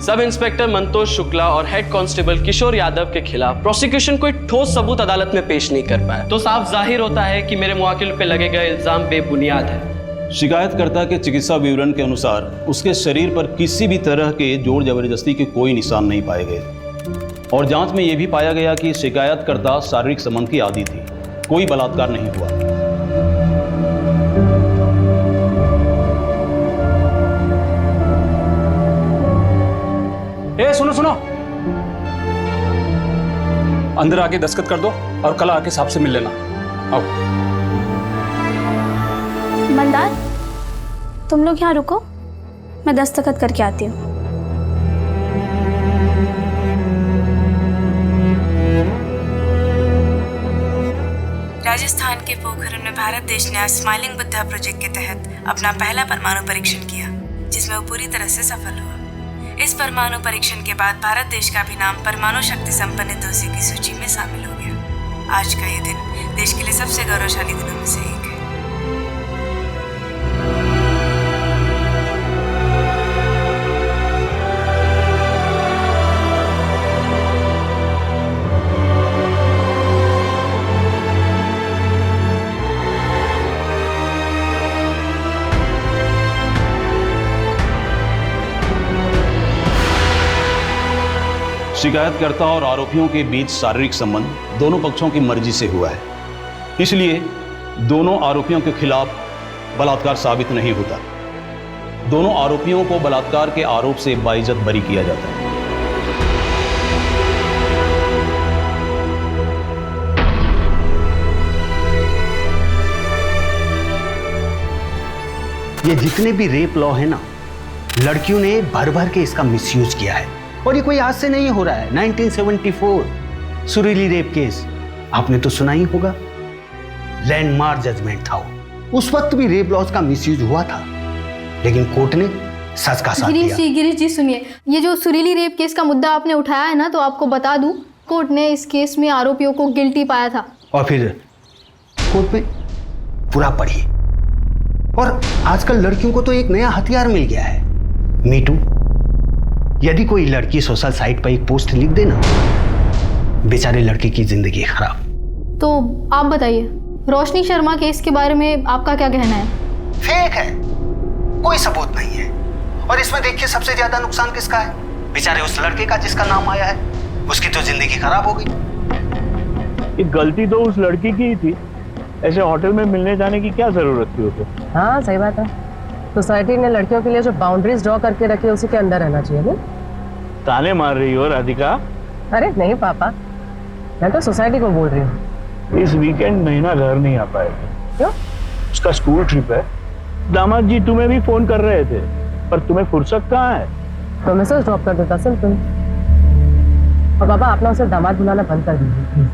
Sub inspector Mantosh Shukla और head constable Kishore Yadav के खिलाफ प्रोसिक्यूशन कोई ठोस सबूत अदालत में पेश नहीं कर पाया, तो साफ जाहिर होता है कि मेरे मुवक्किल पे लगे गए इल्जाम बेबुनियाद है। शिकायतकर्ता के चिकित्सा विवरण के अनुसार उसके शरीर पर किसी भी तरह के जोर जबरदस्ती के कोई निशान नहीं पाए गए और जांच में यह भी पाया गया कि शिकायतकर्ता शारीरिक संबंध की आदी थी, कोई बलात्कार नहीं हुआ। सुनो सुनो, अंदर आके दस्तखत कर दो और कल आके साहब से मिल लेना। आओ। मंदार, तुम लोग यहाँ रुको, मैं दस्तखत करके आती हूँ। राजस्थान के पोखरण में भारत देश ने स्माइलिंग बुद्धा प्रोजेक्ट के तहत अपना पहला परमाणु परीक्षण किया, जिसमें वो पूरी तरह से सफल हुआ। इस परमाणु परीक्षण के बाद भारत देश का भी नाम परमाणु शक्ति संपन्न देशों की सूची में शामिल हो गया। आज का ये दिन देश के लिए सबसे गौरवशाली दिनों में से एक है। शिकायतकर्ता और आरोपियों के बीच शारीरिक संबंध दोनों पक्षों की मर्जी से हुआ है, इसलिए दोनों आरोपियों के खिलाफ बलात्कार साबित नहीं होता। दोनों आरोपियों को बलात्कार के आरोप से बाइज्जत बरी किया जाता है। ये जितने भी रेप लॉ है ना, लड़कियों ने भर भर के इसका मिसयूज किया है और ये कोई आज से नहीं हो रहा है। 1974 सुरीली रेप केस आपने तो सुना ही होगा, लैंडमार्क जजमेंट था वो। उस वक्त भी रेप लॉज का मिसयूज हुआ था, लेकिन कोर्ट ने सच का साथ दिया। गिरीश जी सुनिए, ये जो सुरीली रेप केस का मुद्दा आपने उठाया है ना, तो आपको बता दूं, कोर्ट ने इस केस में आरोपियों को गिल्टी पाया था। और फिर कोर्ट में पूरा पढ़िए। और आजकल लड़कियों को तो एक नया हथियार मिल गया है, मीटू। यदि कोई लड़की सोशल साइट पर एक पोस्ट लिख देना, बेचारे लड़की की जिंदगी खराब। तो आप बताइए, रोशनी शर्मा केस के बारे में आपका क्या कहना है? फेक है, कोई सबूत नहीं है। और इसमें देखिए सबसे ज्यादा नुकसान किसका है? बेचारे उस लड़के का जिसका नाम आया है, उसकी तो जिंदगी खराब हो गई। ये गलती तो उस लड़की की ही थी, ऐसे होटल में मिलने जाने की क्या जरूरत थी उसे? हाँ सही बात है, सोसाइटी ने लड़कियों के लिए जो बाउंड्रीज ड्रॉ करके रखी है उसी के अंदर रहना चाहिए ना। ताने मार रही हो राधिका? अरे नहीं पापा, मैं तो सोसाइटी को बोल रही हूँ। इस वीकेंड नैना घर नहीं आ पाएगी। क्यों? उसका स्कूल ट्रिप है। दामाद जी तुम्हें भी फोन कर रहे थे, पर तुम्हें फुर्सत कहाँ है? तो मैसेज ड्रॉप कर देता सिंपल। और पापा आप ना उसे दामाद बुलाना बंद कर दीजिए।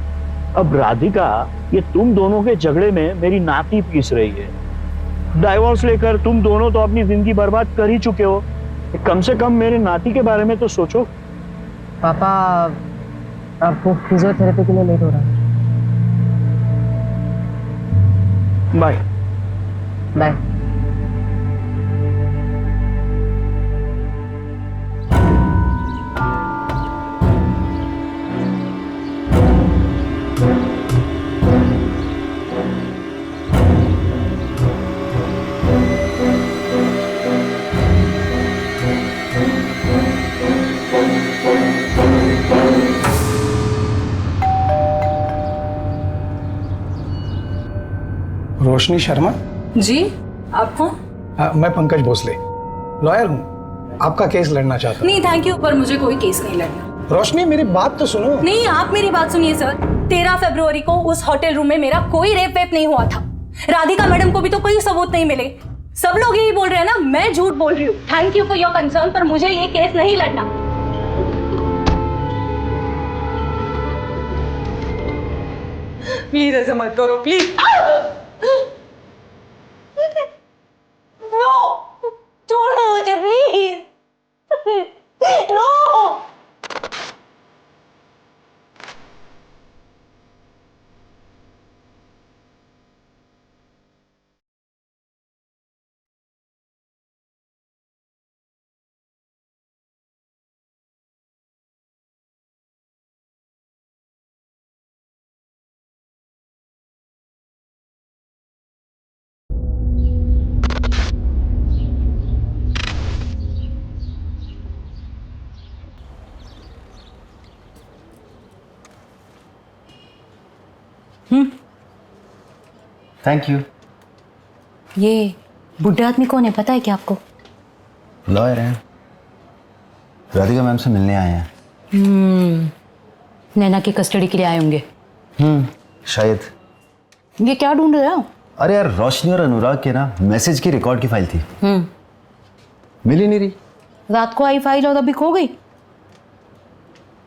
अब राधिका, ये तुम दोनों के झगड़े में मेरी नाती पीस रही है। डाइवोर्स लेकर तुम दोनों तो अपनी जिंदगी बर्बाद कर ही चुके हो, कम से कम मेरे नाती के बारे में तो सोचो। पापा अब वो फिजियोथेरेपी के लिए लेट हो रहा है। Bye bye. रोशनी शर्मा जी, आप कौन? मैं पंकज भोसले, लॉयर हूँ। आपका केस लड़ना चाहता हूँ। नहीं थैंक यू, पर मुझे कोई केस नहीं लड़ना। रोशनी मेरी बात तो सुनो। नहीं, आप मेरी बात सुनिए सर। 13 फरवरी को उस होटल रूम में मेरा कोई रेप वेप नहीं हुआ था। राधिका मैडम को भी तो कोई सबूत नहीं मिले। सब लोग यही बोल रहे हैं ना, मैं झूठ बोल रही हूँ। Thank you for your concern, पर मुझे ये केस नहीं लड़ना। प्लीज ऐसा मत करो, प्लीज। नो, छोड़ो मुझे प्लीज। नो। Thank you. ये बुढ़े आदमी कौन है, पता है क्या आपको? लॉयर हैं, राधिका मैम से मिलने आए हैं। नैना की कस्टडी के लिए आए होंगे। शायद। ये क्या ढूंढ रहे हो? अरे यार, रोशनी और अनुराग के ना मैसेज की रिकॉर्ड की फाइल थी, मिली नहीं रही। रात को आई फाइल और अभी खो गई।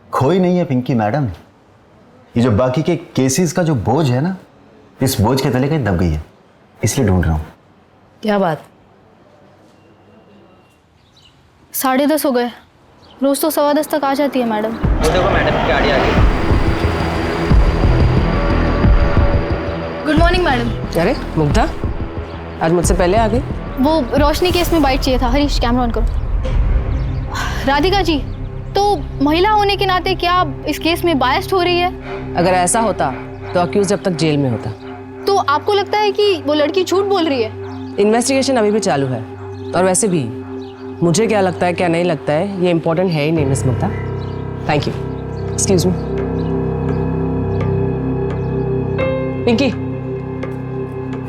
खोई नहीं है पिंकी मैडम, ये जो बाकी के केसेस का जो बोझ है ना, इस बोझ के तले कहीं दब गई है, इसलिए ढूंढ रहा हूँ। क्या बात? 10:30 हो गए। रोज तो 10:15 तक आ जाती है मैडम। देखो मैडम की गाड़ी आ गई। Good morning madam. अरे मुग्धा, आज मुझसे पहले आ गई। वो रोशनी केस में बाइट चाहिए था। हरीश, कैमरा ऑन करो। राधिका जी, तो महिला होने के नाते क्या आप इस केस में बायस्ड हो रही है? अगर ऐसा होता तो अक्यूज जब तक जेल में होता। तो आपको लगता है कि वो लड़की झूठ बोल रही है? इन्वेस्टिगेशन अभी भी चालू है, और वैसे भी मुझे क्या लगता है क्या नहीं लगता है ये इंपॉर्टेंट है ही नहीं miss Mugdha. Thank you. Excuse me Pinki,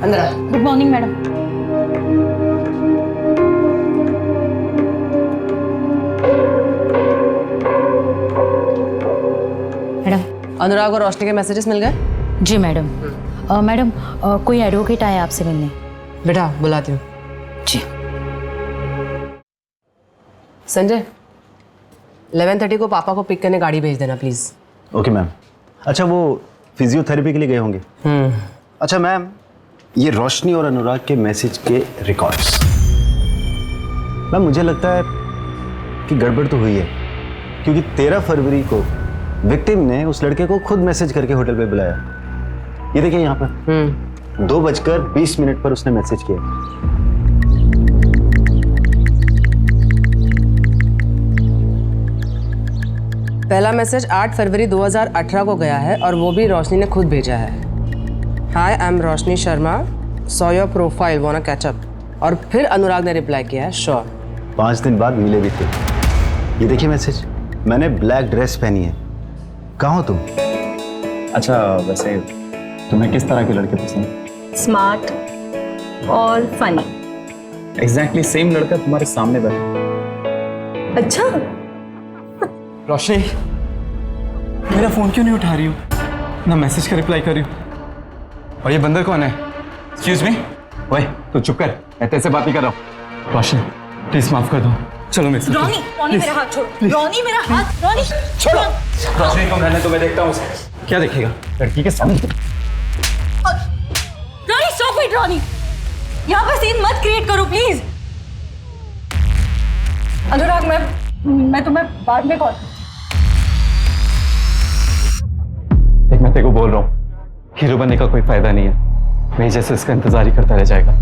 अंदर आ। Good morning madam. Madam, Anurag और रोशनी के मैसेजेस मिल गए? जी मैडम। मैडम, कोई एडवोकेट आया आपसे मिलने। बेटा बुलाती हूँ। जी। संजय, 11:30 को पापा को पिक करने गाड़ी भेज देना प्लीज। Okay ma'am. अच्छा, वो फिजियोथेरेपी के लिए गए होंगे। अच्छा मैम, ये रोशनी और अनुराग के मैसेज के रिकॉर्ड्स, मैम मुझे लगता है कि गड़बड़ तो हुई है, क्योंकि 13 फरवरी को विक्टिम ने उस लड़के को खुद मैसेज करके होटल पे बुलाया। ये देखिए यहाँ पर 2:20 पर उसने मैसेज किया। पहला मैसेज 8 फरवरी 2018 को गया है, और वो भी रोशनी ने खुद भेजा है। Hi, I am Roshni Sharma, saw your profile, wanna catch up. और फिर अनुराग ने रिप्लाई किया है, श्योर। 5 दिन बाद मिले भी थे। ये देखिए मैसेज, मैंने ब्लैक ड्रेस पहनी है, कहाँ हो तुम? अच्छा, वैसे तुम्हें किस तरह के लड़के पसंद? स्मार्ट और फनी। एग्जैक्टली सेम लड़का तुम्हारे सामने बैठा। अच्छा, रोशनी, मेरा फोन क्यों नहीं उठा रही हो? ना मैसेज का रिप्लाई कर रही हो। और ये बंदर कौन है? Excuse me. ओए तू चुप कर, मैं तेरे से बात नहीं कर रहा हूँ। रोशनी प्लीज माफ कर दो, चलो मेरे साथ। रॉनी मेरा हाथ छोड़ो। रॉनी मेरा हाथ, रॉनी छोड़ो। रोशनी को रहने तो मैं देखता हूँ उसे क्या देखेगा लड़की के सामने। Ronnie stop it. रॉनी, यहाँ पे सीन मत क्रिएट करो प्लीज। अनुराग, मैं तुम्हें बाद में कॉल। देख, मैं तेरे को बोल रहा हूँ, हीरो बनने का कोई फायदा नहीं है, मैं जैसे इसका इंतजार ही करता रह जाएगा।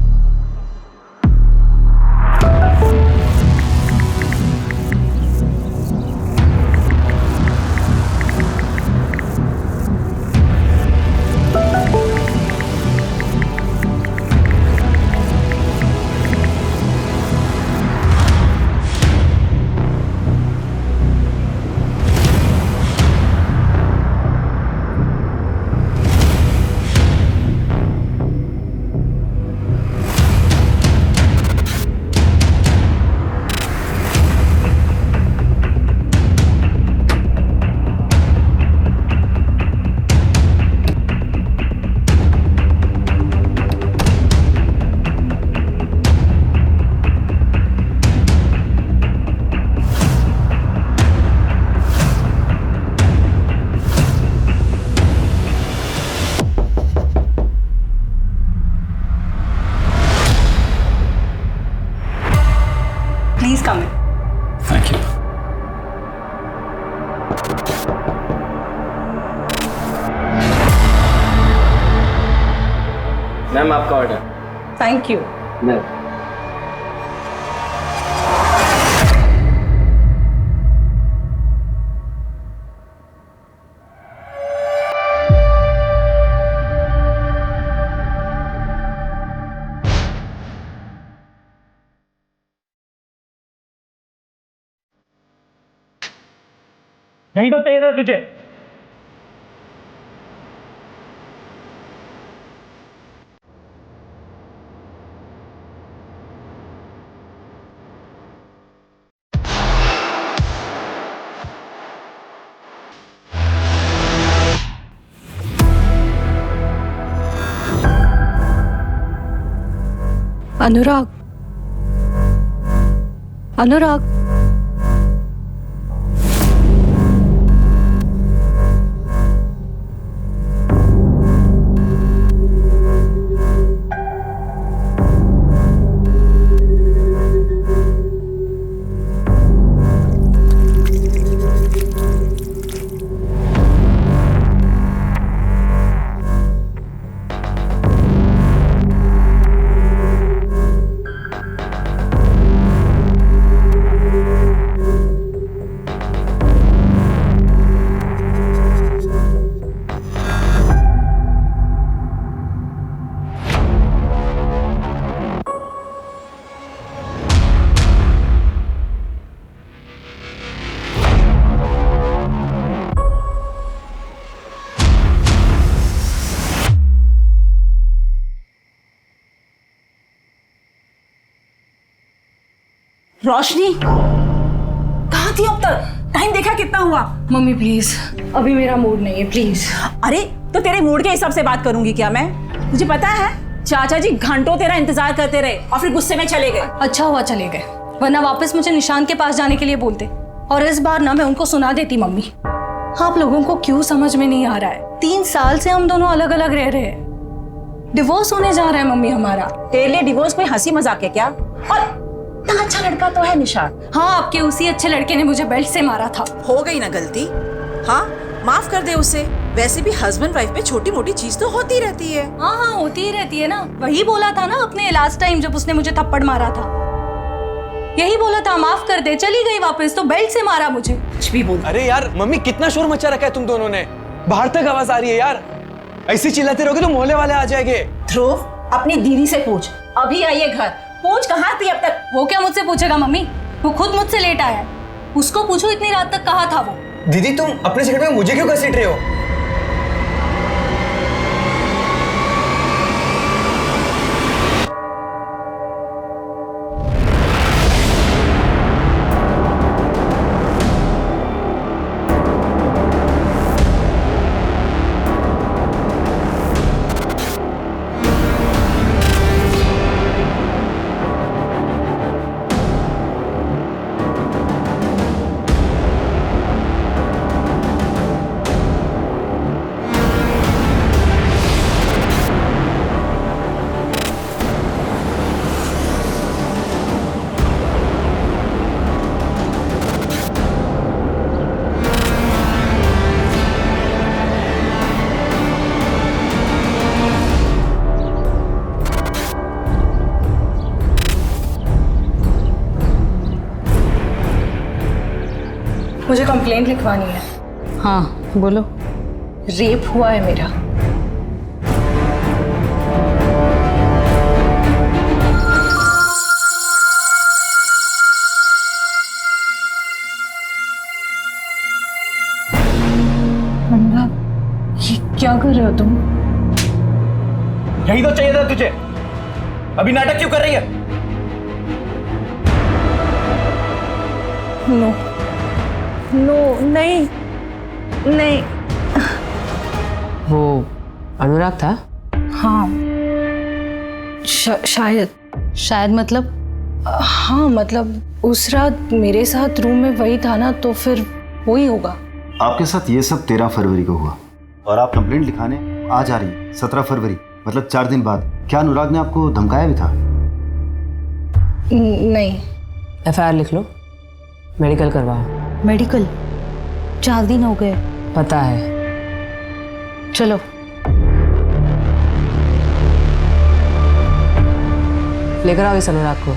Please come in. Thank you. Ma'am आपका ऑर्डर। Thank you. नहीं तो तेरा तुझे। अनुराग, अनुराग, रोशनी कहाँ थी अब तक? टाइम देखा कितना हुआ? मम्मी प्लीज, अभी मेरा मूड नहीं है, प्लीज। अरे तो तेरे मूड के हिसाब से बात करूंगी क्या मैं? मुझे पता है चाचा जी घंटों तेरा इंतजार करते रहे और फिर गुस्से में चले गए। अच्छा हुआ चले गए, वरना वापस मुझे निशान के पास जाने के लिए बोलते और इस बार ना मैं उनको सुना देती। मम्मी, आप लोगों को क्यों समझ में नहीं आ रहा है? 3 साल से हम दोनों अलग अलग रह रहे हैं, डिवोर्स होने जा रहा है मम्मी हमारा। तेरे लिए डिवोर्स कोई हंसी मजाक है क्या? और इतना अच्छा लड़का तो है निशान। हाँ, आपके उसी अच्छे लड़के ने मुझे बेल्ट से मारा था। हो गई ना गलती, हाँ माफ कर दे उसे। वैसे भी हस्बैंड वाइफ में छोटी मोटी चीज तो होती रहती है। हाँ हाँ होती ही रहती है ना, वही बोला था ना अपने लास्ट टाइम जब उसने मुझे थप्पड़ मारा था, यही बोला था माफ कर दे। चली गई वापस तो बेल्ट से मारा मुझे। कुछ भी बोल। अरे यार मम्मी, कितना शोर मचा रखा है तुम दोनों ने, बाहर तक आवाज आ रही है यार। ऐसे चिल्लाते रहोगे तो मोहल्ले वाले आ जाएंगे। ध्रुव, अपनी दीदी से पूछ, अभी आई है घर, पूछ कहाँ थी अब तक? वो क्या मुझसे पूछेगा मम्मी, वो खुद मुझसे लेट आया है, उसको पूछो इतनी रात तक कहाँ था वो। दीदी तुम अपने सिगरेट में मुझे क्यों घसीट रहे हो? मुझे कंप्लेंट लिखवानी है। हाँ बोलो। रेप हुआ है मेरा। ये क्या कर रहे हो तुम? यही तो चाहिए था तुझे, अभी नाटक क्यों कर रही है? नो नो, नहीं नहीं। वो अनुराग था? हाँ शायद मतलब हाँ मतलब उस रात मेरे साथ रूम में वही था ना, तो फिर वही होगा। आपके साथ ये सब 13 फरवरी को हुआ और आप कंप्लेंट लिखाने आज आ रही हैं 17 फरवरी, मतलब 4 दिन बाद। क्या अनुराग ने आपको धमकाया भी था? नहीं। FIR लिख लो, मेडिकल करवाओ। मेडिकल? 4 दिन हो गए। पता है, चलो। लेकर आओ इस अनुराग को।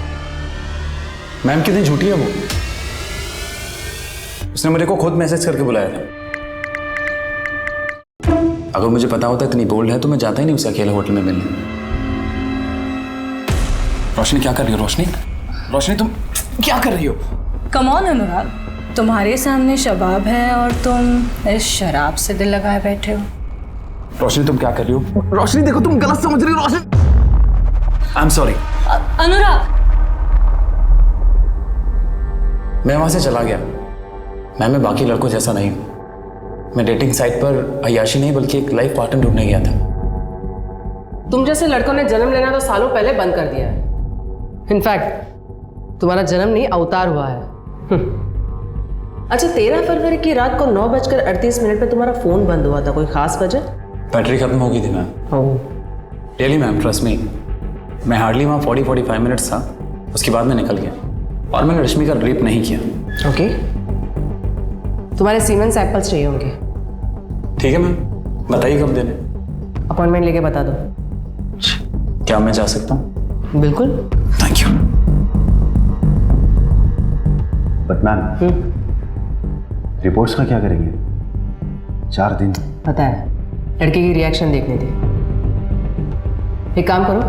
मैम कितनी झूठी है वो, उसने मेरे को खुद मैसेज करके बुलाया था। अगर मुझे पता होता इतनी बोल्ड है तो मैं जाता ही नहीं उसे अकेले होटल में मिलने। रोशनी क्या कर रही हो? रोशनी, रोशनी तुम क्या कर रही हो? कम ऑन अनुराग, तुम्हारे सामने शबाब है और तुम इस शराब से दिल लगाए बैठे हो। रोशनी तुम क्या कर रही हो? रोशनी देखो तुम गलत समझ रही हो। रोशनी आई एम सॉरी। अनुराग, मैं वहां से चला गया। मैं बाकी लड़कों जैसा नहीं हूं। मैं डेटिंग साइट पर अय्याशी नहीं बल्कि एक लाइफ पार्टनर ढूंढने गया था। तुम जैसे लड़कों ने जन्म लेना तो सालों पहले बंद कर दिया है। इनफैक्ट तुम्हारा जन्म नहीं अवतार हुआ है। अच्छा 13 फरवरी की रात को 9:38 पे तुम्हारा फोन बंद हुआ था, कोई खास वजह? बैटरी खत्म हो गई थी ma'am. Really ma'am, trust me, मैं हार्डली वहाँ 40-45 मिनट्स था, उसके बाद मैं निकल गया और मैंने रश्मि का रेप नहीं किया। ओके, तुम्हारे सीमेन सैंपल्स चाहिए होंगे। ठीक है मैम, बताइए कब देने? अपॉइंटमेंट लेके बता दो। क्या मैं जा सकता हूँ? बिल्कुल। Thank you. But ma'am, reports का क्या करेंगे? 4 दिन। पता है, लड़के की रिएक्शन देखनी थी। एक काम करो,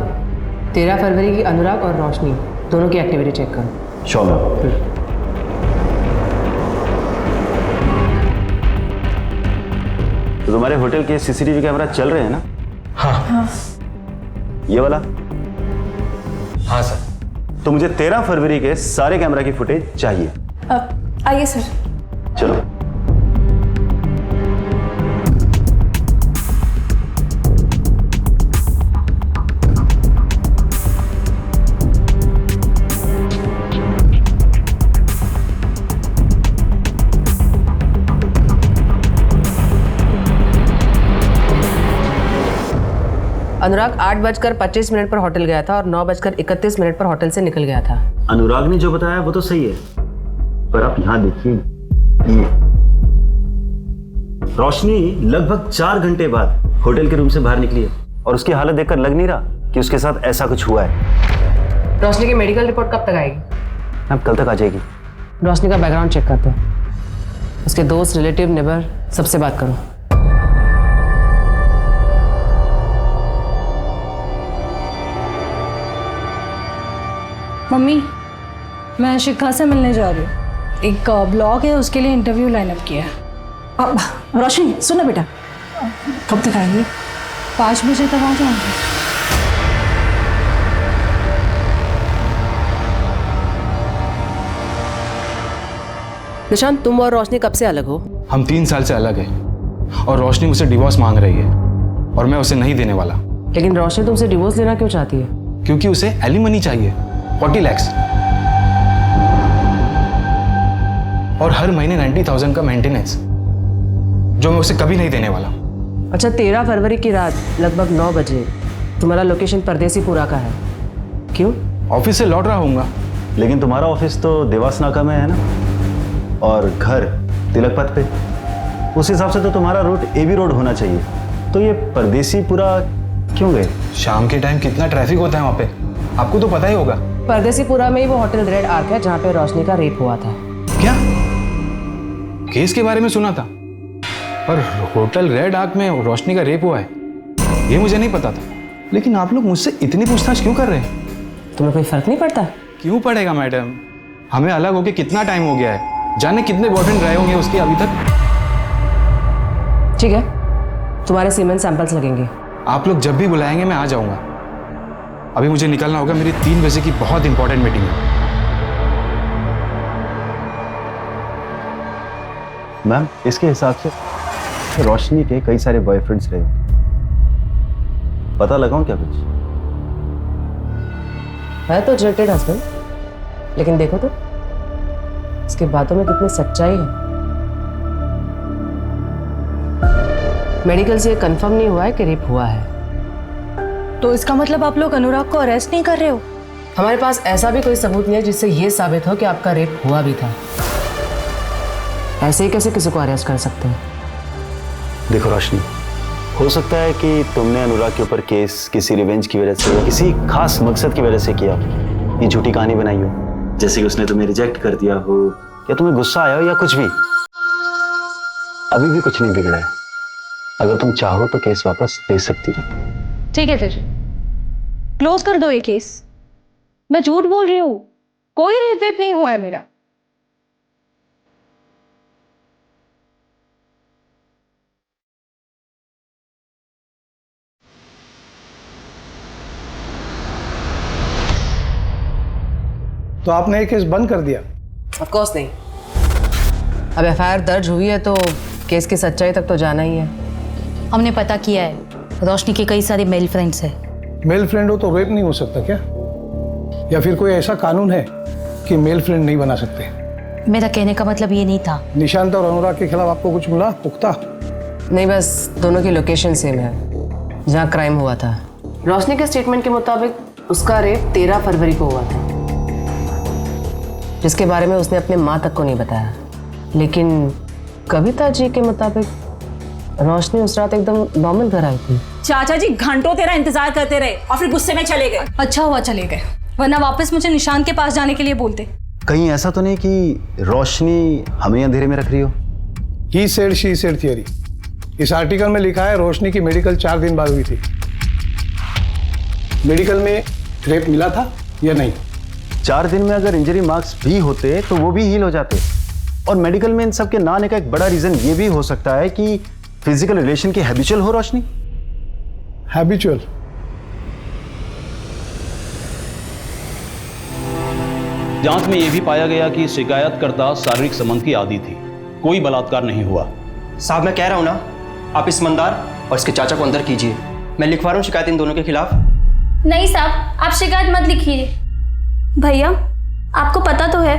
13 फरवरी की अनुराग और रोशनी दोनों की एक्टिविटी चेक करो। Sure ma'am. तो तुम्हारे होटल के सीसीटीवी कैमरा चल रहे हैं ना? हाँ। ये वाला? हाँ सर। तो मुझे 13 फरवरी के सारे कैमरा की फुटेज चाहिए। आइए सर। चलो। अनुराग 8:25 पर होटल गया था और 9:31 पर होटल से निकल गया था। अनुराग ने जो बताया वो तो सही है, पर आप यहां देखिए, ये रोशनी लगभग 4 घंटे बाद होटल के रूम से बाहर निकली है और उसकी हालत देखकर लग नहीं रहा कि उसके साथ ऐसा कुछ हुआ है। रोशनी की मेडिकल रिपोर्ट कब तक आएगी? मैम कल तक आ जाएगी। रोशनी का बैकग्राउंड चेक करते हैं, उसके दोस्त, रिलेटिव, नेबर सबसे बात करो। मम्मी, मैं शिखा से मिलने जा रही हूँ। एक ब्लॉग है, उसके लिए इंटरव्यू लाइनअप किया है। अब रोशनी सुनो बेटा, कब तक आएंगे? 5 बजे तक आ जाऊँगी। निशांत, तुम और रोशनी कब से अलग हो? हम 3 साल से अलग हैं और रोशनी मुझसे डिवोर्स मांग रही है और मैं उसे नहीं देने वाला। लेकिन रोशनी तुमसे डिवोर्स लेना क्यों चाहती है? क्योंकि उसे एलिमनी चाहिए, 40 लाख और हर महीने 90,000 का मेंटेनेंस, जो मैं उसे कभी नहीं देने वाला। अच्छा 13 फरवरी की रात लगभग 9 बजे तुम्हारा लोकेशन परदेसीपुरा का है, क्यों? ऑफिस से लौट रहा हूँगा। लेकिन तुम्हारा ऑफिस तो देवास नाका में है ना, और घर तिलक पथ पे। उस हिसाब से तो तुम्हारा रूट AB रोड होना चाहिए, तो ये परदेसीपुरा क्यों गए? शाम के टाइम कितना ट्रैफिक होता है वहाँ पे, आपको तो पता ही होगा। परदेसीपुरा में ही वो होटल रेड आर्क है जहाँ पे रोशनी का रेप हुआ था। क्या? केस के बारे में सुना था, पर होटल रेड आर्क में रोशनी का रेप हुआ है ये मुझे नहीं पता था। लेकिन आप लोग मुझसे इतनी पूछताछ क्यों कर रहे हैं? तुम्हें कोई फर्क नहीं पड़ता? क्यों पड़ेगा मैडम, हमें अलग होके कितना टाइम हो गया है, जाने कितने बॉयफ्रेंड रहे होंगे उसके अभी तक। ठीक है, तुम्हारे सीमेन सैंपल्स लगेंगे। आप लोग जब भी बुलाएंगे मैं आ जाऊंगा। अभी मुझे निकलना होगा, मेरी 3 बजे की बहुत इंपॉर्टेंट मीटिंग है। मैम इसके हिसाब से रोशनी के कई सारे बॉयफ्रेंड्स रहे, पता लगाऊं क्या कुछ? है तो जेटेड हस्बैंड, लेकिन देखो तो इसके बातों में कितनी सच्चाई है। मेडिकल से ये कंफर्म नहीं हुआ है कि रेप हुआ है। तो इसका मतलब आप लोग अनुराग को अरेस्ट नहीं कर रहे हो? हमारे पास ऐसा भी कोई सबूत नहीं है जिससे ये साबित हो कि आपका रेप हुआ भी था। ऐसे ही कैसे किसी को अरेस्ट कर सकते हैं? देखो रोशनी, हो सकता है कि तुमने अनुराग के ऊपर केस किसी रिवेंज की वजह से या किसी खास मकसद की वजह से किया, ये झूठी कहानी बनाई हो, जैसे कि उसने तुम्हें रिजेक्ट कर दिया हो या तुम्हें गुस्सा आया हो या कुछ भी। अभी भी कुछ नहीं बिगड़ा है, अगर तुम चाहो तो केस वापस ले सकती हो। ठीक है, फिर क्लोज कर दो ये केस। मैं झूठ बोल रही हूँ, कोई रेप वेप नहीं हुआ है मेरा। तो आपने ये केस बंद कर दिया? ऑफ कोर्स नहीं, अब FIR दर्ज हुई है तो केस की सच्चाई तक तो जाना ही है। हमने पता किया है, रोशनी के कई सारे मेल फ्रेंड्स हैं। मेल फ्रेंड हो तो रेप नहीं हो सकता क्या? या फिर कोई ऐसा कानून है कि मेल फ्रेंड नहीं बना सकते? मेरा कहने का मतलब ये नहीं था। निशांत और अनुराग के खिलाफ आपको कुछ मिला पुख्ता? नहीं, बस दोनों की लोकेशन सेम है जहाँ क्राइम हुआ था। रोशनी के स्टेटमेंट के मुताबिक उसका रेप 13 फरवरी को हुआ था, जिसके बारे में उसने अपने माँ तक को नहीं बताया। लेकिन कविता जी के मुताबिक रोशनी उस रात एकदम नॉर्मल घर आई थी। चाचा जी घंटों तेरा इंतजार करते रहे और फिर गुस्से में चले गए। अच्छा हुआ चले गए, वरना वापस मुझे निशांत के पास जाने के लिए बोलते। कहीं ऐसा तो नहीं कि रोशनी हमें अंधेरे में रख रही हो? He said she said theory. इस आर्टिकल में लिखा है रोशनी की मेडिकल 4 दिन बाद हुई थी। मेडिकल में रेप मिला था या नहीं? 4 दिन में अगर इंजरी मार्क्स भी होते तो वो भी हील हो जाते। और मेडिकल में इन सब के ना आने का एक बड़ा रीजन ये भी हो सकता है कि फिजिकल रिलेशन की हैबिचुअल हो रोशनी। हैबिचुअल? जांच में यह भी पाया गया कि शिकायतकर्ता शारीरिक संबंध की आदी थी, कोई बलात्कार नहीं हुआ। साहब मैं कह रहा हूं ना, आप इस मंदार और इसके चाचा को अंदर कीजिए। मैं लिखवा रहा हूं शिकायत इन दोनों के खिलाफ। नहीं साहब, आप शिकायत मत लिखिए। भैया, आपको पता तो है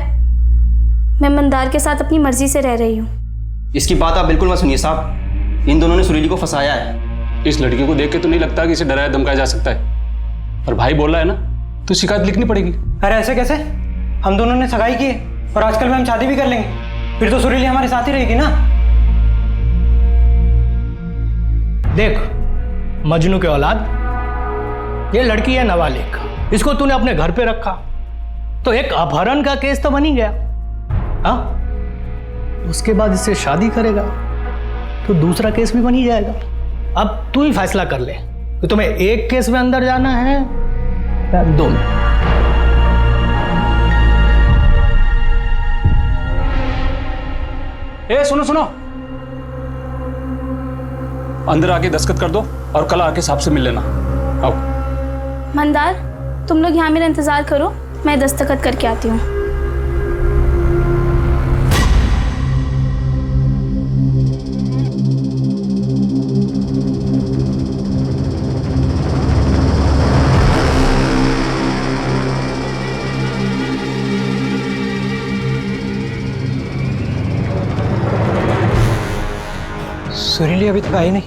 मैं मंदार के साथ अपनी मर्जी से रह रही हूँ। इसकी बात आप बिल्कुल मत सुनिए साहब, इन दोनों ने सुरीली को फंसाया है। इस लड़की को देख के तो नहीं लगता कि इसे डराया धमकाया जा सकता है, पर भाई बोल रहा है ना, तो शिकायत लिखनी पड़ेगी। अरे ऐसे कैसे? हम दोनों ने सगाई की है और आजकल में हम शादी भी कर लेंगे, फिर तो सुरीली हमारे साथ ही रहेगी ना। देख मजनू के औलाद, ये लड़की है नाबालिग, इसको तूने अपने घर पे रखा तो एक अपहरण का केस तो बन ही गया। हाँ, उसके बाद इससे शादी करेगा तो दूसरा केस भी बन ही जाएगा। अब तू ही फैसला कर ले कि तुम्हें एक केस में अंदर जाना है या 2 में। ए सुनो सुनो, अंदर आके दस्तखत कर दो और कल आके साहब से मिल लेना। आओ। मंदार, तुम लोग यहाँ मेरा इंतजार करो, मैं दस्तखत करके आती हूँ। सुरीली अभी तक आई नहीं।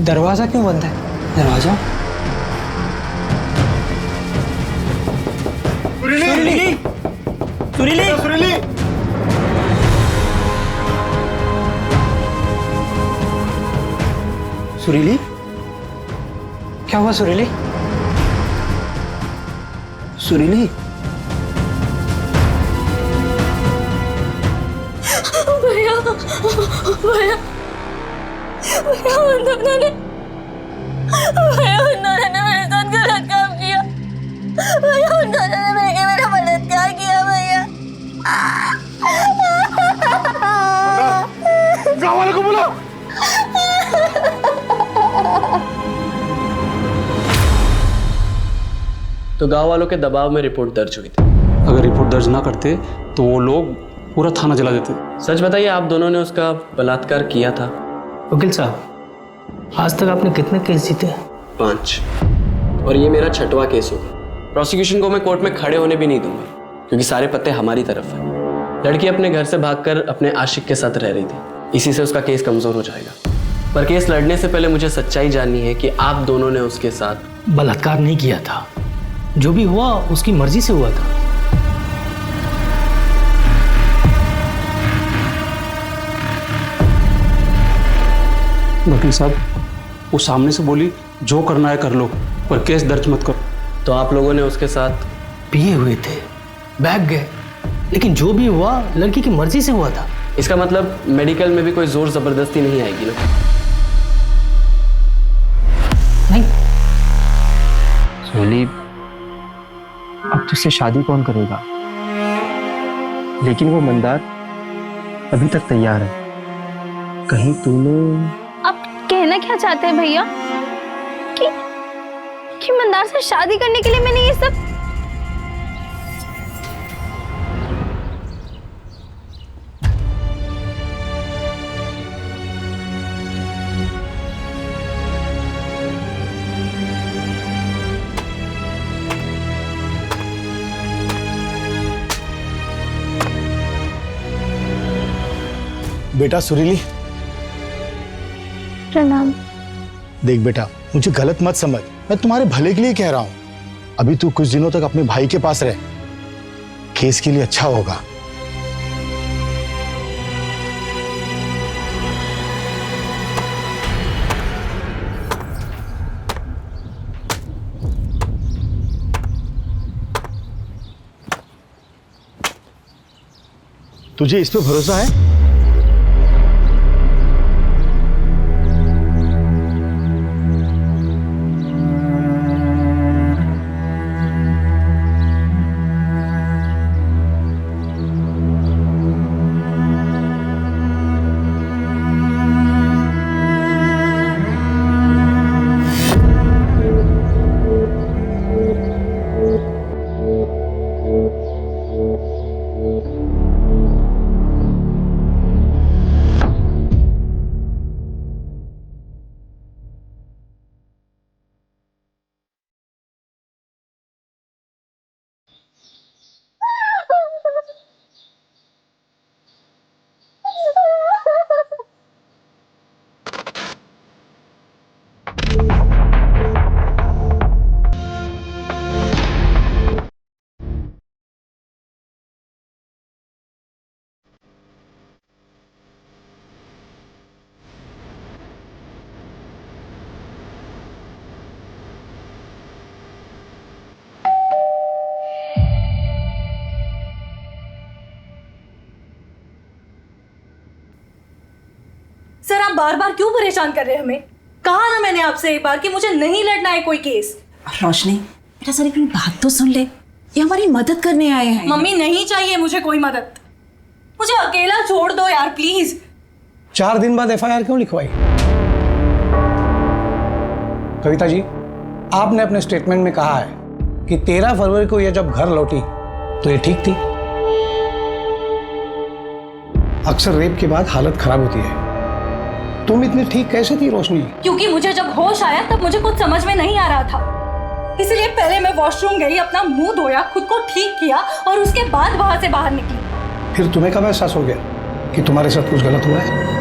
दरवाजा क्यों बंद है? दरवाजा? सुरीली! सुरीली! सुरीली! सुरीली? क्या हुआ सुरीली? सुरीली? भैया, भैया, भैया उन दोनों ने मेरे साथ गलत काम किया। भैया उन दोनों ने मिलकर मेरा बलात्कार किया। भैया गाँव वालों को बुलाओ। तो गांव वालों के दबाव में रिपोर्ट दर्ज हुई थी। अगर रिपोर्ट दर्ज ना करते तो वो लोग पूरा थाना जला देते। सच बताइए, आप दोनों ने उसका बलात्कार किया था? वकील साहब, आज तक आपने कितने केस जीते? 5, और ये मेरा 6वां केस होगा। प्रोसिक्यूशन को मैं कोर्ट में खड़े होने भी नहीं दूंगा, क्योंकि सारे पत्ते हमारी तरफ हैं। लड़की अपने घर से भागकर अपने आशिक के साथ रह रही थी, इसी से उसका केस कमजोर हो जाएगा। पर केस लड़ने से पहले मुझे सच्चाई जाननी है कि आप दोनों ने उसके साथ बलात्कार नहीं किया था। जो भी हुआ उसकी मर्जी से हुआ था। वकील साहब, वो सामने से बोली जो करना है कर लो, पर केस दर्ज मत करो। तो आप लोगों ने उसके साथ पिए हुए थे, बैग गए, लेकिन जो भी हुआ लड़की की मर्जी से हुआ था। इसका मतलब मेडिकल में भी कोई जोर जबरदस्ती नहीं आएगी ना? नहीं। सुरीली, अब तुझसे शादी कौन करेगा? लेकिन वो मंदार अभी तक तैयार है। कहीं तूने... आप कहना क्या चाहते हैं भैया? कि मंदार से शादी करने के लिए मैंने ये सब... बेटा सुरीली, प्रणाम। देख बेटा, मुझे गलत मत समझ, मैं तुम्हारे भले के लिए कह रहा हूं। अभी तू कुछ दिनों तक अपने भाई के पास रह, केस के लिए अच्छा होगा। तुझे इस पे भरोसा है? सर आप बार बार क्यों परेशान कर रहे हैं हमें? कहा ना मैंने आपसे एक बार कि मुझे नहीं लड़ना है कोई केस। रोशनी बेटा सर एक बात तो सुन ले, ये हमारी मदद करने आए हैं। मम्मी नहीं चाहिए मुझे कोई मदद, मुझे अकेला छोड़ दो यार प्लीज। 4 दिन बाद एफआईआर क्यों लिखवाई? कविता जी, आपने अपने स्टेटमेंट में कहा है कि 13 फरवरी को यह जब घर लौटी तो ये ठीक थी। अक्सर रेप के बाद हालत खराब होती है। तुम इतनी ठीक कैसे थी रोशनी? क्योंकि मुझे जब होश आया तब मुझे कुछ समझ में नहीं आ रहा था, इसलिए पहले मैं वॉशरूम गई, अपना मुंह धोया, खुद को ठीक किया और उसके बाद वहां से बाहर निकली। फिर तुम्हें कब एहसास हो गया कि तुम्हारे साथ कुछ गलत हुआ है?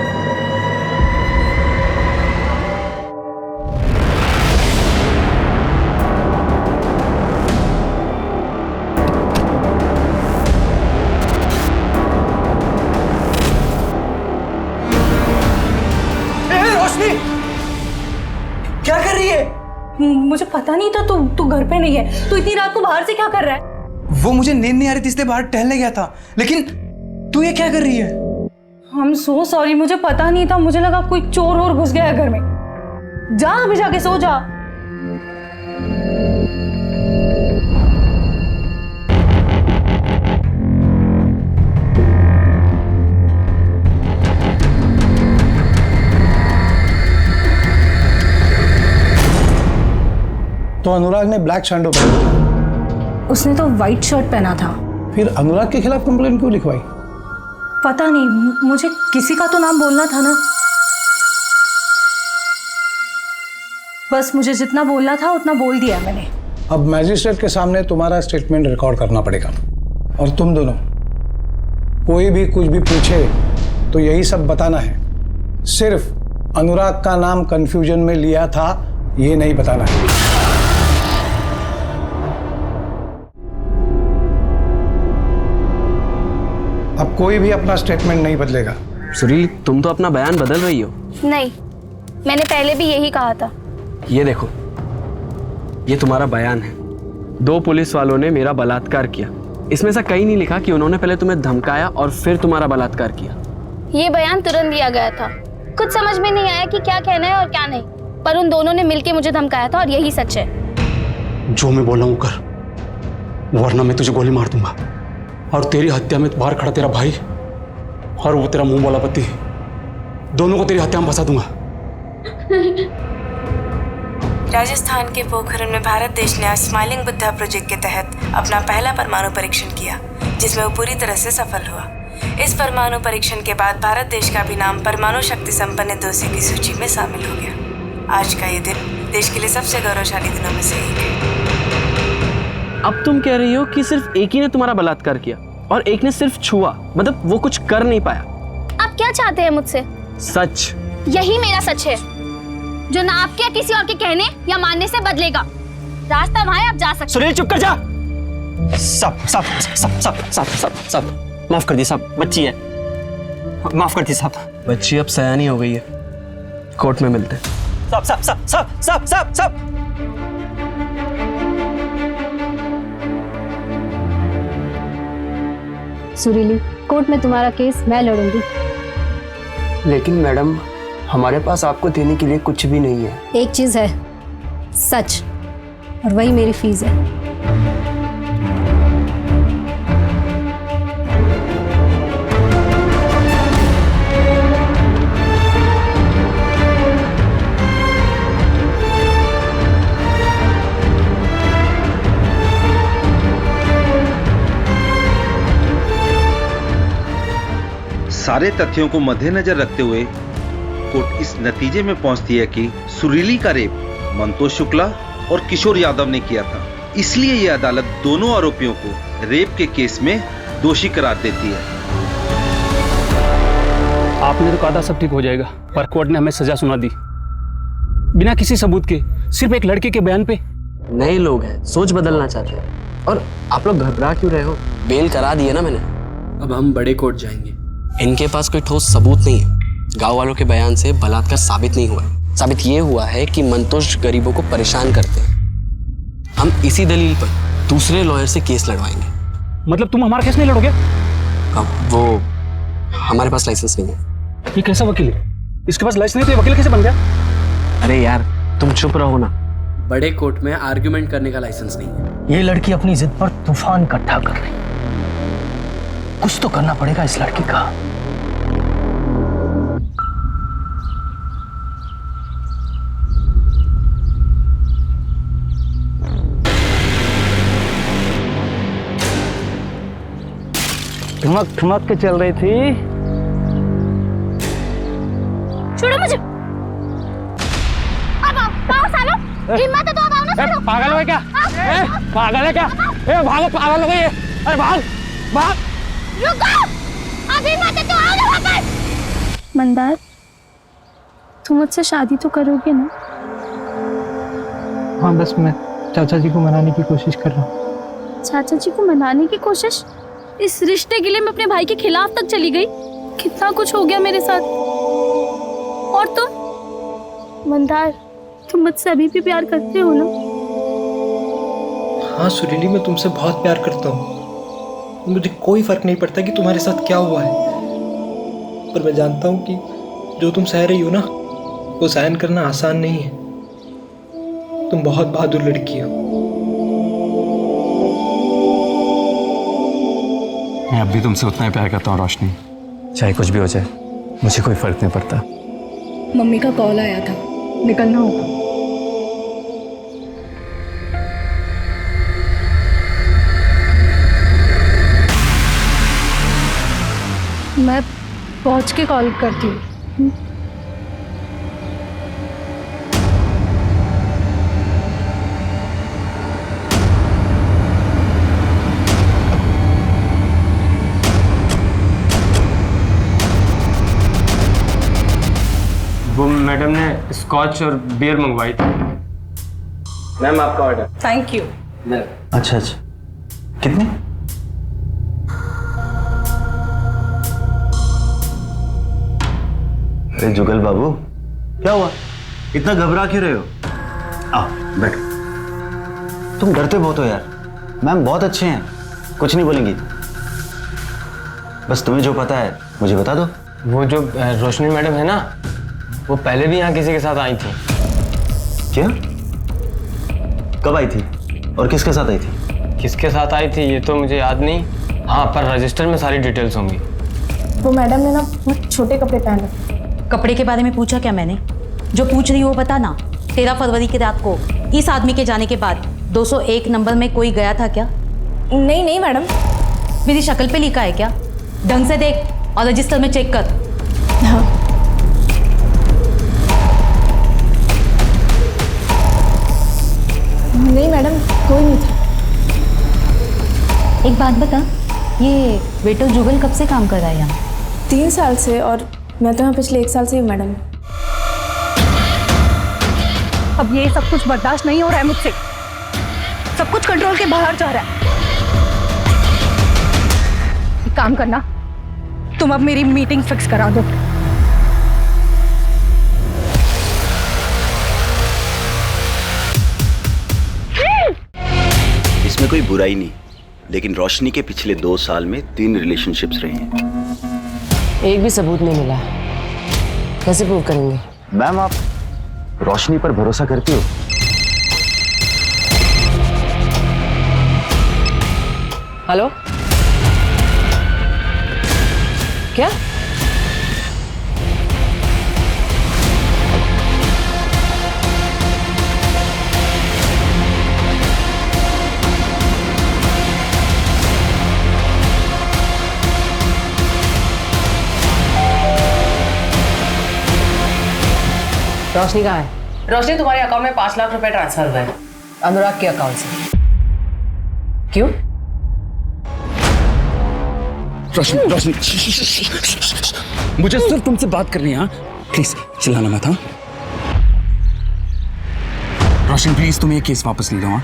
क्या कर रही है? मुझे पता नहीं था तू घर पे नहीं है। तू इतनी रात को बाहर से क्या कर रहा है? वो मुझे नींद नहीं आ रही थी इसलिए बाहर टहलने गया था, लेकिन तू ये क्या कर रही है? I'm so sorry, मुझे पता नहीं था, मुझे लगा कोई चोर और घुस गया है घर में। जा अभी जाके सो जा। तो अनुराग ने ब्लैक शैंडो पहना, उसने तो व्हाइट शर्ट पहना था। फिर अनुराग के खिलाफ कंप्लेंट क्यों लिखवाई? पता नहीं, मुझे किसी का तो नाम बोलना था ना। बस मुझे जितना बोलना था उतना बोल दिया मैंने। अब मैजिस्ट्रेट के सामने तुम्हारा स्टेटमेंट रिकॉर्ड करना पड़ेगा, और तुम दोनों कोई भी कुछ भी पूछे तो यही सब बताना है। सिर्फ अनुराग का नाम कंफ्यूजन में लिया था ये नहीं बताना है। अब कोई भी अपना स्टेटमेंट नहीं बदलेगा। सुरीली, तुम तो अपना बयान बदल रही हो। नहीं, मैंने पहले भी यही कहा था। ये देखो, ये तुम्हारा बयान है। 2 पुलिस वालों ने मेरा बलात्कार किया, इसमें से कहीं नहीं लिखा कि उन्होंने पहले तुम्हें धमकाया और फिर तुम्हारा बलात्कार किया। ये बयान तुरंत दिया गया था। कुछ समझ में नहीं आया कि क्या कहना है और क्या नहीं, पर उन दोनों ने मिलकर मुझे धमकाया था और यही सच है। जो मैं बोला हूं कर, वरना मैं तुझे गोली मार दूंगा और तेरी हत्या में बाहर खड़ा तेरा भाई और वो तेरा मुंह वाला पति, दोनों को तेरी हत्या में फंसा दूंगा। राजस्थान के पोखरण में भारत देश ने आज स्माइलिंग बुद्धा प्रोजेक्ट के तहत अपना पहला परमाणु परीक्षण किया, जिसमें वो पूरी तरह से सफल हुआ। इस परमाणु परीक्षण के बाद भारत देश का भी नाम परमाणु शक्ति संपन्न देशों की सूची में शामिल हो गया। आज का ये दिन देश के लिए सबसे गौरवशाली दिनों में से एक है। अब तुम कह रही हो कि सिर्फ एक ही ने तुम्हारा बलात्कार किया और एक ने सिर्फ छुआ, मतलब वो कुछ कर नहीं पाया। आप आप क्या चाहते हैं मुझसे? सच। यही मेरा सच है, जो ना आपके या किसी और के कहने या मानने से बदलेगा। रास्ता वहां है, आप जा सकते हैं। सुनील चुप कर जा। सब सब सब सब सब सब सब माफ कर दी साहब, बच्ची है, माफ कर दी साहब। बच्ची अब सयानी हो गई है, कोर्ट में मिलते हैं। सब सब सब सब सब सब सब। सुरीली, कोर्ट में तुम्हारा केस मैं लड़ूंगी। लेकिन मैडम, हमारे पास आपको देने के लिए कुछ भी नहीं है। एक चीज है, सच, और वही मेरी फीस है। सारे तथ्यों को मद्देनजर रखते हुए कोर्ट इस नतीजे में पहुंचती है कि सुरीली का रेप मंतोष शुक्ला और किशोर यादव ने किया था। इसलिए यह अदालत दोनों आरोपियों को रेप के केस में दोषी करार देती है। आपने तो कहा था सब ठीक हो जाएगा, पर कोर्ट ने हमें सजा सुना दी बिना किसी सबूत के, सिर्फ एक लड़के के बयान पे। नए लोग हैं, सोच बदलना चाहते हैं। और आप लोग घबरा क्यों रहे हो? बेल करा दी है ना मैंने। अब हम बड़े कोर्ट जाएंगे। इनके पास कोई ठोस सबूत नहीं है। गांव वालों के बयान से बलात्कार साबित नहीं हुआ। साबित ये हुआ है कि मंतोष गरीबों को परेशान करते हैं। हम इसी दलील पर दूसरे लॉयर से केस लड़वाएंगे। मतलब तुम हमारा केस नहीं लड़ोगे? अब वो हमारे पास लाइसेंस नहीं है। ये कैसा वकील है? इसके पास लाइसेंस नहीं तो ये वकील कैसे बन गया? अरे यार तुम चुप रहो ना। बड़े कोर्ट में आर्ग्यूमेंट करने का लाइसेंस नहीं है। ये लड़की अपनी जिद पर तूफान इकट्ठा कर रही। कुछ तो करना पड़ेगा इस लड़की का। ठुमक ठुमक के चल रही थी। छोड़ो मुझे। अब आओ सालो, हिम्मत है तो अब आओ ना सालो। पागल हो क्या? पागल है क्या? भागो, पागल हो गई है। अरे भाग भाग। रुको, अभी मत तो आओ ना वापस। मंदार, तुम मुझसे शादी तो करोगे ना? हाँ, बस मैं चाचा जी को मनाने की कोशिश कर रहा हूँ। चाचा जी को मनाने की कोशिश? इस रिश्ते के लिए मैं अपने भाई के खिलाफ तक चली गई। कितना कुछ हो गया मेरे साथ। और तुम मंदार, तुम मुझसे अभी भी प्यार करते हो ना? हाँ सुरीली, मैं तुमसे बहुत प्यार करता हूँ। मुझे कोई फर्क नहीं पड़ता कि तुम्हारे साथ क्या हुआ है, पर मैं जानता हूँ कि जो तुम सह रही हो ना, वो सहन करना आसान नहीं है। तुम बहुत बहादुर लड़की हो। मैं अब भी तुमसे उतना ही प्यार करता हूँ रोशनी। चाहे कुछ भी हो जाए, मुझे कोई फर्क नहीं पड़ता। मम्मी का कॉल आया था, निकलना होगा। मैं पहुंच के कॉल करती हूँ। वो मैडम ने स्कॉच और बियर मंगवाई थी। मैम आपका ऑर्डर। Thank you. अच्छा अच्छा, कितने? अरे जुगल बाबू, क्या हुआ? इतना घबरा क्यों रहे हो? आओ बैठो। तुम डरते बहुत हो यार। मैम बहुत अच्छे हैं, कुछ नहीं बोलेंगी। बस तुम्हें जो पता है मुझे बता दो। वो जो रोशनी मैडम है ना, वो पहले भी यहाँ किसी के साथ आई थी। क्या? कब आई थी और किसके साथ आई थी? किसके साथ आई थी ये तो मुझे याद नहीं। हाँ, पर रजिस्टर में सारी डिटेल्स होंगी। वो मैडम ने ना बहुत छोटे कपड़े पहने। कपड़े के बारे में पूछा क्या मैंने? जो पूछ रही हो वो बता ना। 13 फरवरी की रात को इस आदमी के जाने के बाद 201 नंबर में कोई गया था क्या? नहीं नहीं मैडम। मेरी शक्ल पे लिखा है क्या? ढंग से देख और रजिस्टर में चेक कर। हाँ। नहीं मैडम, कोई नहीं था। एक बात बता, ये वेटर जुगल कब से काम कर रहा है यहाँ? 3 साल से, और मैं तो यहाँ पिछले 1 साल से ही मैडम। अब ये सब कुछ बर्दाश्त नहीं हो रहा है मुझसे, सब कुछ कंट्रोल के बाहर जा रहा है। एक काम करना, तुम अब मेरी मीटिंग फिक्स करा दो। इसमें कोई बुराई नहीं, लेकिन रोशनी के पिछले 2 साल में 3 रिलेशनशिप्स रही हैं। एक भी सबूत नहीं मिला, कैसे प्रूव करेंगे? मैम, आप रोशनी पर भरोसा करती हो? हेलो, क्या? रोशनी कहाँ है? रोशनी, तुम्हारे अकाउंट में 5 लाख रुपए ट्रांसफर हुए हैं अनुराग के अकाउंट से। क्यों? रोशनी, रोशनी, मुझे सिर्फ तुमसे बात करनी है। हाँ, प्लीज चिल्लाना मत। हाँ रोशनी, प्लीज तुम ये केस वापस ले लो। हाँ,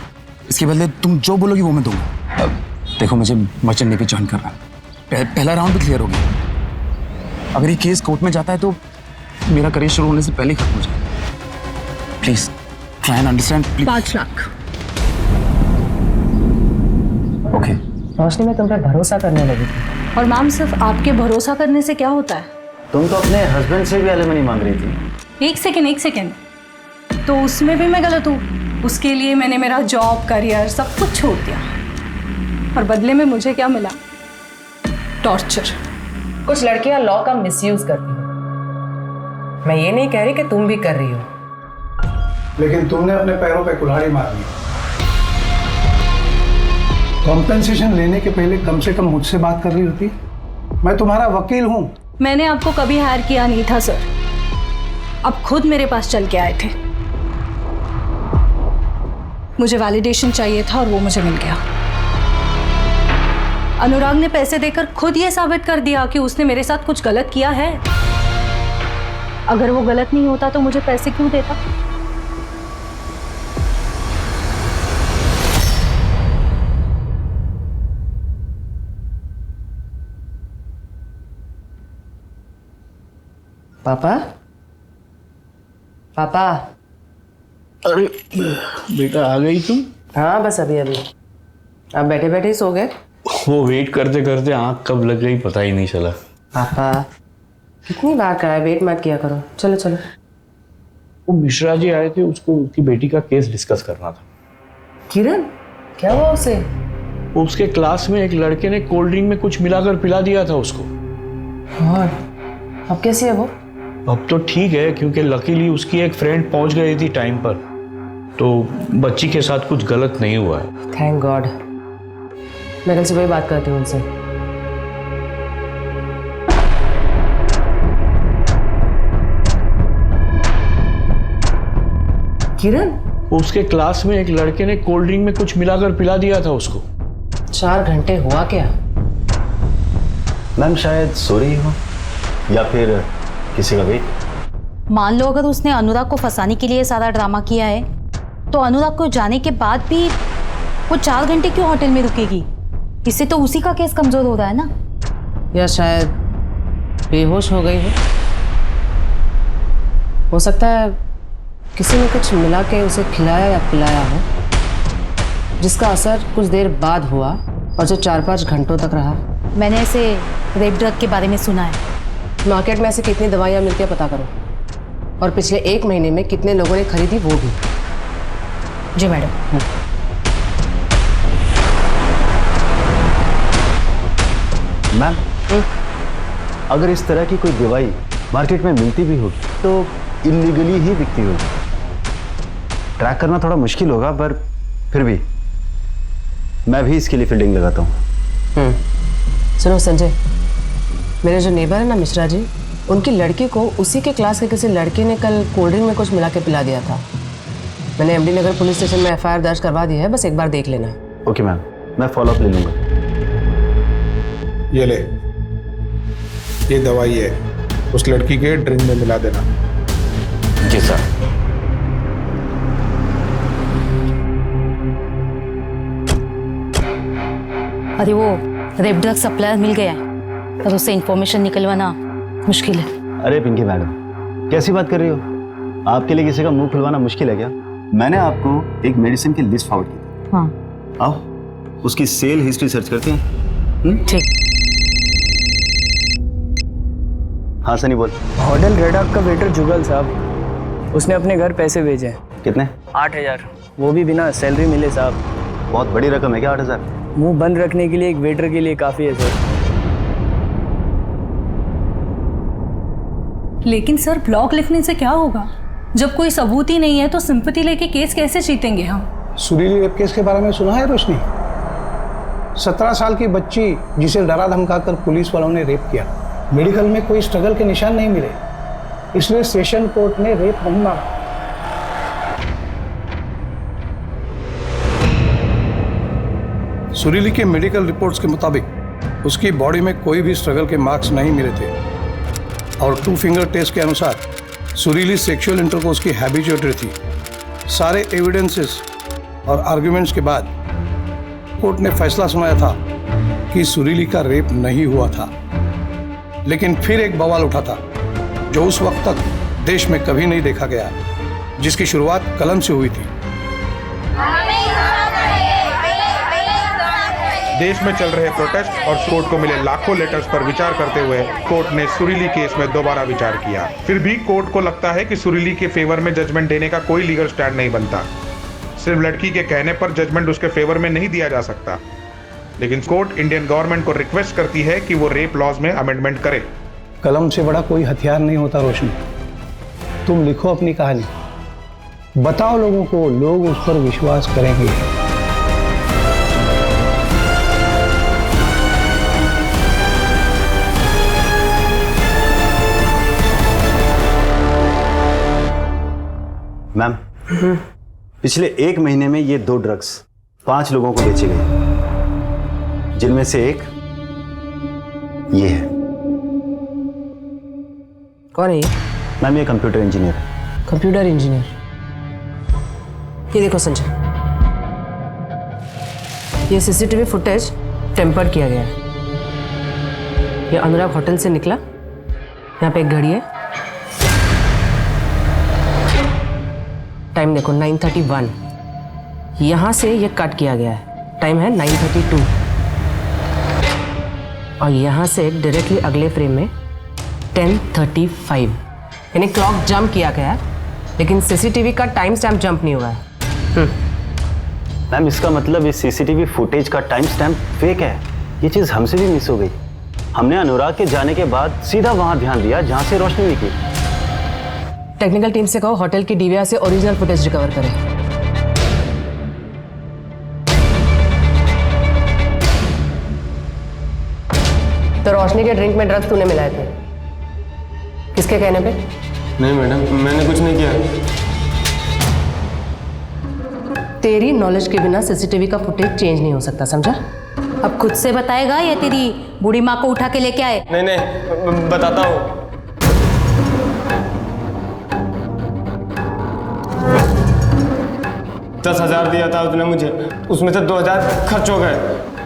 इसके बदले तुम जो बोलोगी वो मैं दूंगा। देखो, मुझे मर्चेंट नेवी ज्वाइन करना है। पहला राउंड भी क्लियर हो गया। अगर ये केस कोर्ट में जाता है तो मेरा करियर शुरू होने से पहले खत्म हो जाएगा। Please try and understand. 5 lakh. Okay. Roshni, मैं तुम पे भरोसा करने लगी थी। और मैम, सिर्फ आपके भरोसा करने से क्या होता है? तुम तो अपने हस्बैंड से भी एलिमनी मांग रही थी। एक सेकेंड, तो उसमें भी मैं गलत हूँ? उसके लिए मैंने मेरा जॉब, करियर सब कुछ छोड़ दिया, और बदले में मुझे क्या मिला? टॉर्चर। कुछ लड़कियां लॉ का मिसयूज करती हैं। मैं ये नहीं कह रही कि तुम भी कर रही हो, लेकिन तुमने अपने पैरों पे कुल्हाड़ी मार दी। कॉम्पेंसेशन लेने के पहले कम से कम मुझसे बात कर रही होती। मैं तुम्हारा वकील हूं। मैंने आपको कभी हायर किया नहीं था सर, आप खुद मेरे पास चल के आए थे। मुझे वैलिडेशन चाहिए था और वो मुझे मिल गया। अनुराग ने पैसे देकर खुद ये साबित कर दिया कि उसने मेरे साथ कुछ गलत किया है। अगर वो गलत नहीं होता तो मुझे पैसे क्यों देता? पापा, पापा। अरे बेटा, आ गई तुम? हाँ, बस अभी अभी। आप बैठे बैठे ही सो गए? वो वेट करते करते आंख कब लग गई पता ही नहीं चला। पापा, कितनी बार कहा है वेट मत किया करो। चलो चलो। वो मिश्रा जी आए थे, उसको उसकी बेटी का केस डिस्कस करना था। किरण, क्या हुआ उसे? उसके क्लास में एक लड़के ने कोल्ड ड्रिंक में कुछ मिलाकर पिला दिया था उसको। और अब कैसी है वो? अब तो ठीक है, क्योंकि लकीली उसकी एक फ्रेंड पहुंच गई थी टाइम पर, तो बच्ची के साथ कुछ गलत नहीं हुआ है। Thank God. मैं कल सुबह बात करती हूँ उनसे। किरण, उसके क्लास में एक लड़के ने कोल्ड ड्रिंक में कुछ मिलाकर पिला दिया था उसको। 4 घंटे हुआ क्या? मैम, शायद सो रही हो या फिर किसी का वेट। मान लो अगर उसने अनुराग को फंसाने के लिए सारा ड्रामा किया है, तो अनुराग को जाने के बाद भी वो 4 घंटे क्यों होटल में रुकेगी? इससे तो उसी का केस कमजोर हो रहा है ना। या शायद बेहोश हो गई हो सकता है किसी ने कुछ मिला के उसे खिलाया या पिलाया हो, जिसका असर कुछ देर बाद हुआ और जो 4-5 घंटों तक रहा। मैंने ऐसे रेप ड्रग के बारे में सुना है। मार्केट में ऐसे कितनी दवाइयाँ मिलती है पता करो, और पिछले 1 महीने में कितने लोगों ने खरीदी वो भी। जी मैडम। मैम, अगर इस तरह की कोई दवाई मार्केट में मिलती भी होगी तो इलीगली ही बिकती होगी। ट्रैक करना थोड़ा मुश्किल होगा, पर फिर भी मैं भी इसके लिए फील्डिंग लगाता हूँ। सुनो संजय, मेरे जो नेबर है ना मिश्रा जी, उनकी लड़की को उसी के क्लास के किसी लड़के ने कल कोल्ड ड्रिंक में कुछ मिला के पिला दिया था। मैंने एमडी नगर पुलिस स्टेशन में FIR दर्ज करवा दी है, बस एक बार देख लेना। ओके मैम, मैं फॉलोअप ले लूँगा। ये ले। ये दवाई है, उस लड़की के ड्रिंक में मिला देना। जी सर। अरे वो रेप ड्रग सप्लायर मिल गया है, पर उससे इंफॉर्मेशन निकलवाना मुश्किल है। अरे पिंकी मैडम, कैसी बात कर रही हो? आपके लिए किसी का मुंह खुलवाना मुश्किल है क्या? मैंने आपको एक मेडिसिन की लिस्ट फॉरवर्ड की। हाँ। आओ उसकी सेल हिस्ट्री सर्च करते हैं। ठीक। हाँ सनी बोल। होटल रेड आर्क का वेटर जुगल साहब, उसने अपने घर पैसे भेजे हैं। कितने? 8,000, वो भी बिना सैलरी मिले साहब। बहुत बड़ी रकम है क्या 8,000? मुंह बंद रखने के लिए एक वेटर के लिए काफ़ी है सर। लेकिन सर ब्लॉग लिखने से क्या होगा? जब कोई सबूत ही नहीं है तो सिंपैथी लेके केस कैसे जीतेंगे हम? सुरीली रेप केस के बारे में सुना है रोशनी? 17 साल की बच्ची जिसे डरा धमकाकर पुलिस वालों ने रेप किया। मेडिकल में कोई स्ट्रगल के निशान नहीं मिले, इसलिए सेशन कोर्ट ने रेप नहीं माना। सुरीली के मेडिकल रिपोर्ट्स के मुताबिक उसकी बॉडी में कोई भी स्ट्रगल के मार्क्स नहीं मिले थे और 2 फिंगर टेस्ट के अनुसार सुरीली सेक्सुअल इंटरकोर्स की हैबिचुएटेड थी। सारे एविडेंसेस और आर्ग्यूमेंट्स के बाद कोर्ट ने फैसला सुनाया था कि सुरीली का रेप नहीं हुआ था। लेकिन फिर एक बवाल उठा था जो उस वक्त तक देश में कभी नहीं देखा गया, जिसकी शुरुआत कलम से हुई थी। देश में चल रहे प्रोटेस्ट और कोर्ट को मिले लाखों लेटर्स पर विचार करते हुए कोर्ट ने सुरीली केस में दोबारा विचार किया। फिर भी कोर्ट को लगता है कि सुरीली के फेवर में जजमेंट देने का कोई लीगल स्टैंड नहीं बनता। सिर्फ लड़की के कहने पर जजमेंट उसके फेवर में नहीं दिया जा सकता। लेकिन कोर्ट इंडियन गवर्नमेंट को रिक्वेस्ट करती है कि वो रेप लॉज में अमेंडमेंट करे। कलम से बड़ा कोई हथियार नहीं होता रोशनी। तुम लिखो अपनी कहानी, बताओ लोगों को, लोग उस पर विश्वास करेंगे। मैम, पिछले 1 महीने में ये 2 ड्रग्स 5 लोगों को बेचे गए, जिनमें से एक ये है। कौन है ये? मैम ये कंप्यूटर इंजीनियर है। Computer engineer? ये देखो संजय, ये सीसीटीवी फुटेज टेम्पर्ड किया गया है। ये अनुराग होटल से निकला, यहाँ पे एक घड़ी है, टाइम देखो 9:31। यहाँ से ये कट किया गया है, टाइम है 9:32। और यहाँ से डायरेक्टली अगले फ्रेम में 10:35, यानी क्लॉक जंप किया गया है, लेकिन सीसीटीवी का टाइम स्टैम्प जंप नहीं हुआ है। मैम इसका मतलब इस सीसीटीवी फुटेज का टाइम स्टैम्प फेक है। ये चीज़ हमसे भी मिस हो गई। हमने अनुराग के जाने के बाद सीधा वहाँ ध्यान दिया जहाँ से रोशनी निकली। टेक्निकल टीम से कहो होटल की डीवीआर से ओरिजिनल फुटेज रिकवर करें। तो रोशनी के ड्रिंक में ड्रग्स तूने मिलाए थे, किसके कहने पे? नहीं मैडम, मैंने कुछ नहीं किया। तेरी नॉलेज के बिना सीसीटीवी का फुटेज चेंज नहीं हो सकता, समझा? अब खुद से बताएगा या तेरी बूढ़ी माँ को उठा के लेके आए? नहीं नहीं, बताता हूँ। दस 10,000 दिया था उसने मुझे, उसमें से 2,000 खर्च हो गए।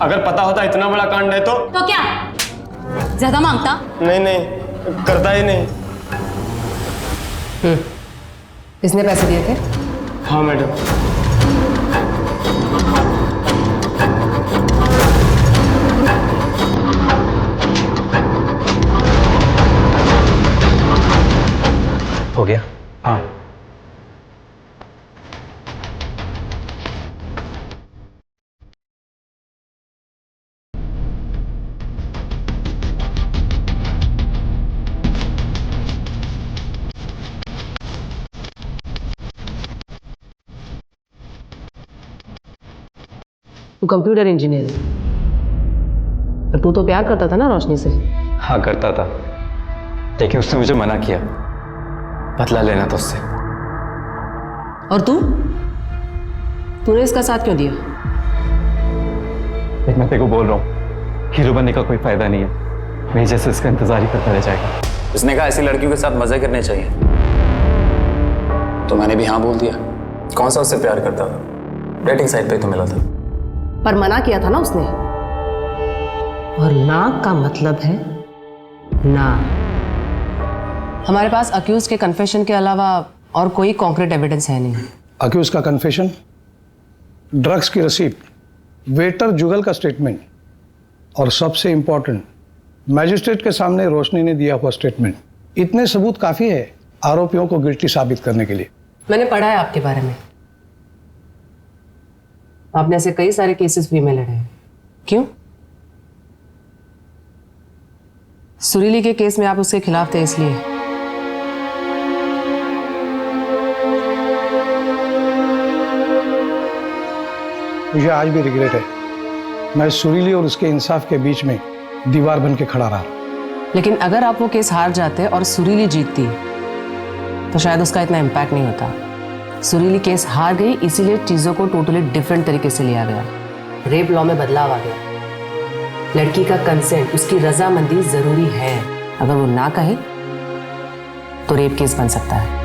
अगर पता होता इतना बड़ा कांड है तो क्या ज्यादा मांगता? नहीं नहीं, करता ही नहीं। इसने पैसे दिए थे? हाँ मैडम। हो गया? हाँ। तू कंप्यूटर इंजीनियर है, तो तू तो प्यार करता था ना रोशनी से? हाँ करता था, लेकिन उसने मुझे मना किया। बदला लेना था उससे। और तूने इसका साथ क्यों दिया? लेकिन मैं तेरे को बोल रहा हूँ, हीरो बनने का कोई फायदा नहीं है। मेरी जैसे इसका इंतजार ही करता रह जाएगा। उसने कहा ऐसी लड़कियों के साथ मजे करने चाहिए, तो मैंने भी हाँ बोल दिया। कौन सा उससे प्यार करता था, डेटिंग साइट पे तो मिला था। पर मना किया था ना उसने, और ना का मतलब है ना। हमारे पास अक्यूज के कन्फेशन के अलावा और कोई कॉन्क्रीट एविडेंस है नहीं। अक्यूज का कन्फेशन, ड्रग्स की रसीद, वेटर जुगल का स्टेटमेंट और सबसे इंपॉर्टेंट मैजिस्ट्रेट के सामने रोशनी ने दिया हुआ स्टेटमेंट, इतने सबूत काफी है आरोपियों को गिल्टी साबित करने के लिए। मैंने पढ़ा है आपके बारे में, आपने ऐसे कई सारे केसेस फ्री में लड़े हैं। क्यों? सुरीली के केस में आप उसके खिलाफ थे इसलिए। मुझे आज भी रिग्रेट है, मैं सुरीली और उसके इंसाफ के बीच में दीवार बन के खड़ा रहा। लेकिन अगर आप वो केस हार जाते और सुरीली जीतती तो शायद उसका इतना इम्पैक्ट नहीं होता। सुरीली केस हार गई, इसीलिए चीज़ों को टोटली डिफरेंट तरीके से लिया गया। रेप लॉ में बदलाव आ गया। लड़की का कंसेंट, उसकी रजामंदी जरूरी है। अगर वो ना कहे तो रेप केस बन सकता है।